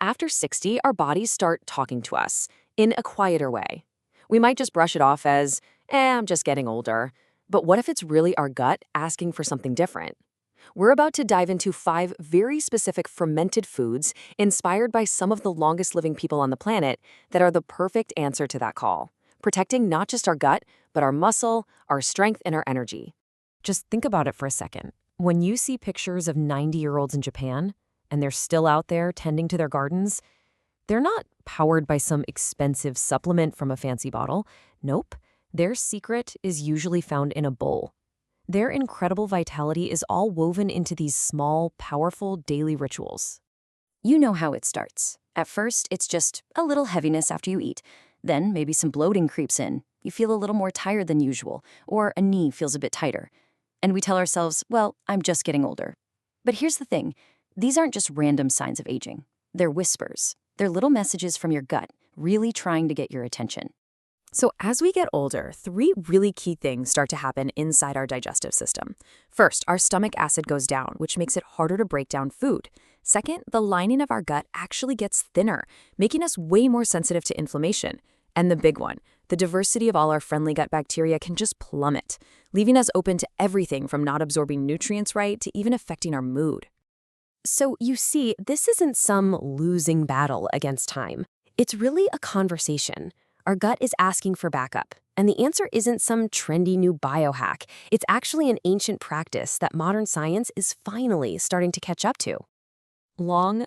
After 60, our bodies start talking to us in a quieter way. We might just brush it off as, I'm just getting older. But what if it's really our gut asking for something different? We're about to dive into 5 very specific fermented foods inspired by some of the longest living people on the planet that are the perfect answer to that call, protecting not just our gut, but our muscle, our strength, and our energy. Just think about it for a second. When you see pictures of 90-year-olds in Japan, and they're still out there tending to their gardens, they're not powered by some expensive supplement from a fancy bottle. Nope. Their secret is usually found in a bowl. Their incredible vitality is all woven into these small, powerful daily rituals. You know how it starts. At first, it's just a little heaviness after you eat. Then maybe some bloating creeps in. You feel a little more tired than usual, or a knee feels a bit tighter. And we tell ourselves, well, I'm just getting older. But here's the thing. These aren't just random signs of aging. They're whispers. They're little messages from your gut, really trying to get your attention. So as we get older, 3 really key things start to happen inside our digestive system. First, our stomach acid goes down, which makes it harder to break down food. Second, the lining of our gut actually gets thinner, making us way more sensitive to inflammation. And the big one, the diversity of all our friendly gut bacteria can just plummet, leaving us open to everything from not absorbing nutrients right to even affecting our mood. So you see, this isn't some losing battle against time. It's really a conversation. Our gut is asking for backup, and the answer isn't some trendy new biohack. It's actually an ancient practice that modern science is finally starting to catch up to. Long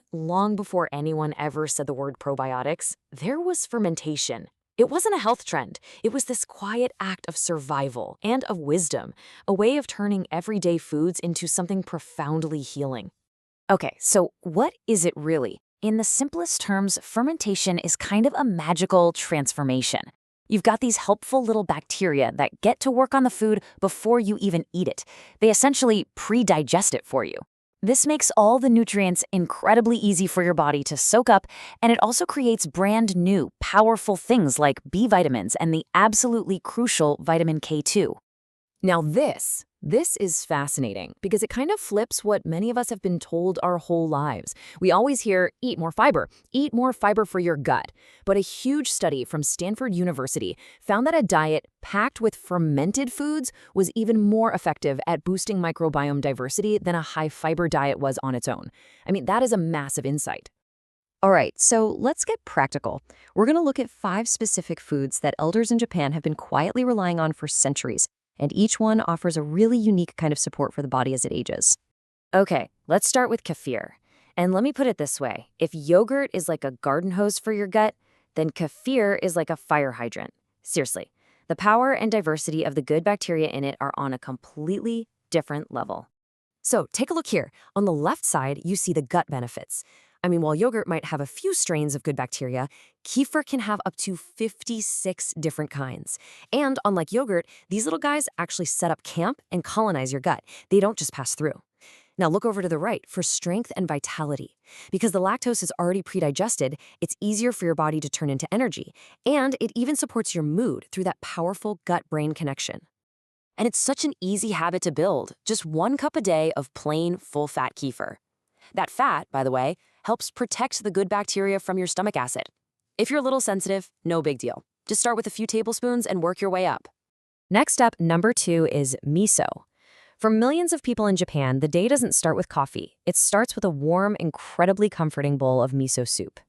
before anyone ever said the word probiotics, there was fermentation. It wasn't a health trend. It was this quiet act of survival and of wisdom, a way of turning everyday foods into something profoundly healing. Okay, so what is it really? In the simplest terms, fermentation is kind of a magical transformation. You've got these helpful little bacteria that get to work on the food before you even eat it. They essentially pre-digest it for you. This makes all the nutrients incredibly easy for your body to soak up, and it also creates brand new, powerful things like B vitamins and the absolutely crucial vitamin K2. Now this is fascinating because it kind of flips what many of us have been told our whole lives. We always hear, eat more fiber for your gut. But a huge study from Stanford University found that a diet packed with fermented foods was even more effective at boosting microbiome diversity than a high-fiber diet was on its own. I mean, that is a massive insight. All right, so let's get practical. We're going to look at 5 specific foods that elders in Japan have been quietly relying on for centuries. And each one offers a really unique kind of support for the body as it ages. Okay, let's start with kefir. And let me put it this way. If yogurt is like a garden hose for your gut, then kefir is like a fire hydrant. Seriously, the power and diversity of the good bacteria in it are on a completely different level. So take a look here. On the left side, you see the gut benefits. I mean, while yogurt might have a few strains of good bacteria, kefir can have up to 56 different kinds. And unlike yogurt, these little guys actually set up camp and colonize your gut. They don't just pass through. Now look over to the right for strength and vitality. Because the lactose is already pre-digested, it's easier for your body to turn into energy. And it even supports your mood through that powerful gut-brain connection. And it's such an easy habit to build, just 1 cup a day of plain, full-fat kefir. That fat, by the way, helps protect the good bacteria from your stomach acid. If you're a little sensitive, no big deal. Just start with a few tablespoons and work your way up. Next up, number 2 is miso. For millions of people in Japan, the day doesn't start with coffee. It starts with a warm, incredibly comforting bowl of miso soup.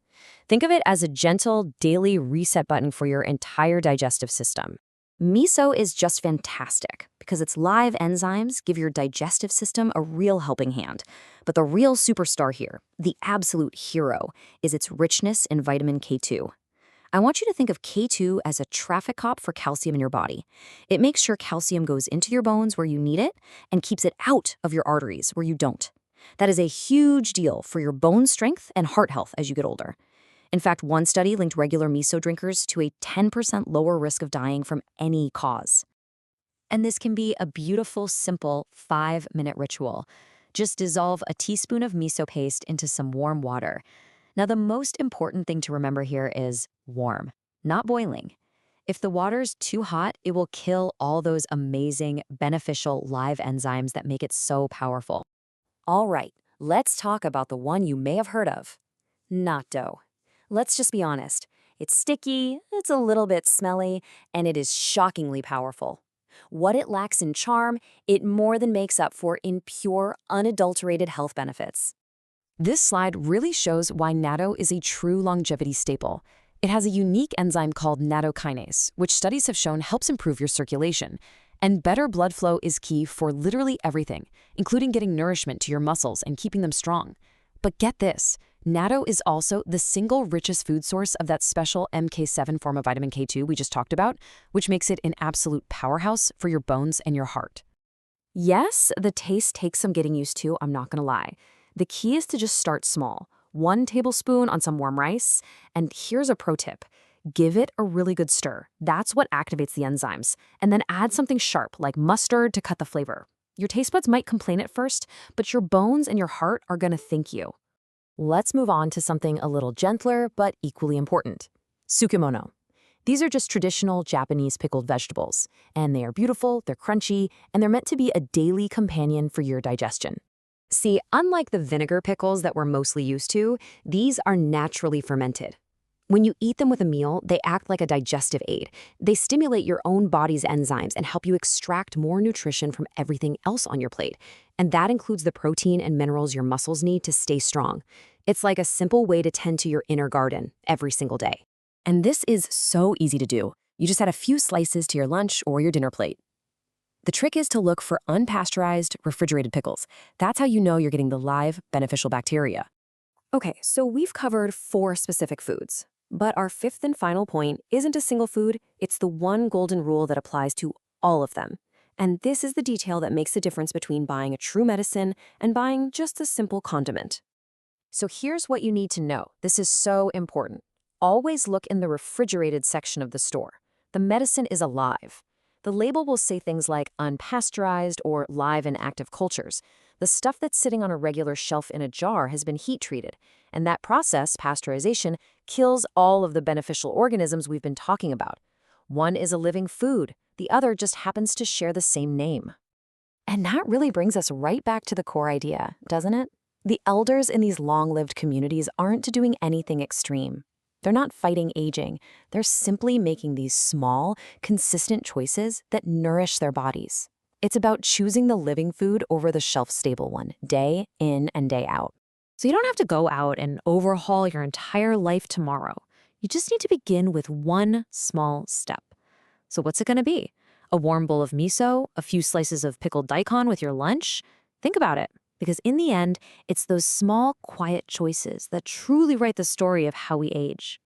Think of it as a gentle, daily reset button for your entire digestive system. Miso is just fantastic because its live enzymes give your digestive system a real helping hand. But the real superstar here, the absolute hero, is its richness in vitamin K2. I want you to think of K2 as a traffic cop for calcium in your body. It makes sure calcium goes into your bones where you need it and keeps it out of your arteries where you don't. That is a huge deal for your bone strength and heart health as you get older. In fact, one study linked regular miso drinkers to a 10% lower risk of dying from any cause. And this can be a beautiful, simple 5-minute ritual. Just dissolve a teaspoon of miso paste into some warm water. Now, the most important thing to remember here is warm, not boiling. If the water's too hot, it will kill all those amazing, beneficial live enzymes that make it so powerful. All right, let's talk about the one you may have heard of, Natto. Let's just be honest. It's sticky, it's a little bit smelly, and it is shockingly powerful. What it lacks in charm, it more than makes up for in pure, unadulterated health benefits. This slide really shows why natto is a true longevity staple. It has a unique enzyme called nattokinase, which studies have shown helps improve your circulation. And better blood flow is key for literally everything, including getting nourishment to your muscles and keeping them strong. But get this, natto is also the single richest food source of that special MK7 form of vitamin K2 we just talked about, which makes it an absolute powerhouse for your bones and your heart. Yes, the taste takes some getting used to, I'm not gonna lie. The key is to just start small. 1 tablespoon on some warm rice, and here's a pro tip. Give it a really good stir. That's what activates the enzymes. And then add something sharp, like mustard, to cut the flavor. Your taste buds might complain at first, but your bones and your heart are gonna thank you. Let's move on to something a little gentler, but equally important. Tsukemono. These are just traditional Japanese pickled vegetables, and they are beautiful, they're crunchy, and they're meant to be a daily companion for your digestion. See, unlike the vinegar pickles that we're mostly used to, these are naturally fermented. When you eat them with a meal, they act like a digestive aid. They stimulate your own body's enzymes and help you extract more nutrition from everything else on your plate. And that includes the protein and minerals your muscles need to stay strong. It's like a simple way to tend to your inner garden every single day. And this is so easy to do. You just add a few slices to your lunch or your dinner plate. The trick is to look for unpasteurized, refrigerated pickles. That's how you know you're getting the live, beneficial bacteria. Okay, so we've covered 4 specific foods. But our 5th and final point isn't a single food, it's the one golden rule that applies to all of them. And this is the detail that makes the difference between buying a true medicine and buying just a simple condiment. So here's what you need to know. This is so important. Always look in the refrigerated section of the store. The medicine is alive. The label will say things like unpasteurized or live in active cultures. The stuff that's sitting on a regular shelf in a jar has been heat treated, and that process, pasteurization, kills all of the beneficial organisms we've been talking about. One is a living food, the other just happens to share the same name. And that really brings us right back to the core idea, doesn't it? The elders in these long-lived communities aren't doing anything extreme. They're not fighting aging. They're simply making these small, consistent choices that nourish their bodies. It's about choosing the living food over the shelf-stable one, day in and day out. So you don't have to go out and overhaul your entire life tomorrow. You just need to begin with one small step. So what's it going to be? A warm bowl of miso? A few slices of pickled daikon with your lunch? Think about it, because in the end, it's those small, quiet choices that truly write the story of how we age.